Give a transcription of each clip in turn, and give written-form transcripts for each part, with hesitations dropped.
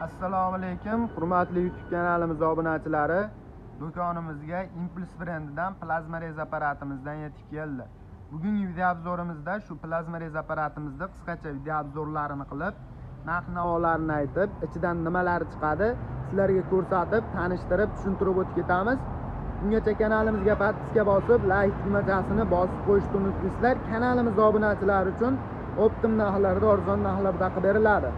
Assalomu alaykum, hurmatli YouTube kanalimiz obunachilari. Do'konimizga Impuls brendidan plazma rez apparatimizdan yetib keldi. Bugungi video obzorimizda shu plazma rez apparatimizda qisqacha video obzorlarini qilib, narx-navolarini aytib, ichidan nimalar chiqadi, sizlarga ko'rsatib, tanishtirib, tushuntirib o'tib ketamiz. Bungacha kanalimizga podpiska bosib, like tugmachasini bosib qo'yishni unutmaysizlar. Kanalimiz obunachilari uchun optim narxlarda arzon narxlarda qilib beriladi.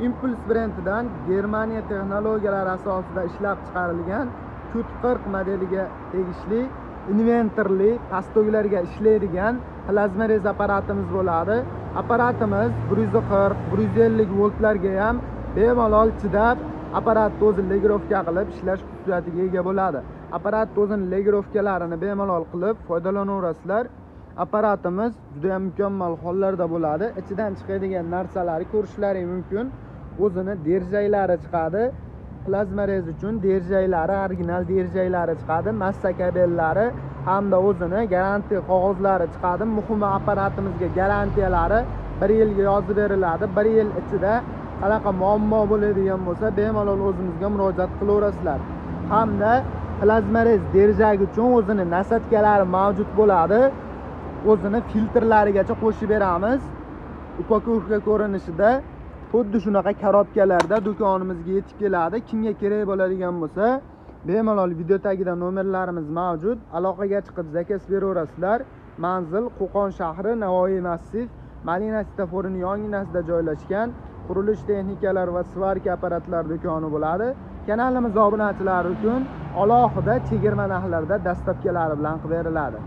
Impuls brendidan Germaniya texnologiyalari asosida ishlab chiqarilgan Qt 40 modeliga tegishli inventorli pastoklarga ishlaydigan plazma rez apparatimiz bo'ladi. Apparatimiz 140-150 voltlarga ham bemalol chidab, apparatni o'zi legirovka qilib ishlash xususiyatiga ega bo'ladi. Apparatni o'zining legirovkalarini bemalol qilib foydalanaverasizlar. Apparatimiz juda ham mukammal hollarda bo'ladi. Ichidan chiqadigan narsalarni ko'rishlaring mumkin. O'zini derjaylari chiqadi. Plazma rez uchun derjaylari, original derjaylari chiqadi. Massa kabellari hamda o'zini garantiya qog'ozlari chiqadi. Muhimi apparatimizga garantiyalari 1 yilga yozib beriladi. 1 yil ichida qanaqa muammo bo'ladigan bo'lsa, bemalol o'zimizga murojaat qilaverasizlar. Hamda plazma rez derjagi uchun o'zini nasatkalari mavjud bo'ladi. O'zini filtrlarigacha qo'shib beramiz. Upakovka ko'rinishida xuddi shunaqa korobkalarda do'konimizga yetib keladi. Kimga kerak bo'ladigan bo'lsa, bemalol video tagida nomerlarimiz mavjud. Aloqaga chiqib zakaz beraverasizlar. Manzil Qo'qon shahri, Navoiy massив, Malina svetoforini yonginasida joylashgan qurilish texnikalari va svarka apparatlari do'koni bo'ladi. Kanalimiz obunachilari uchun alohida chegirma narxlarda dastlabkilari bilan qilib beriladi.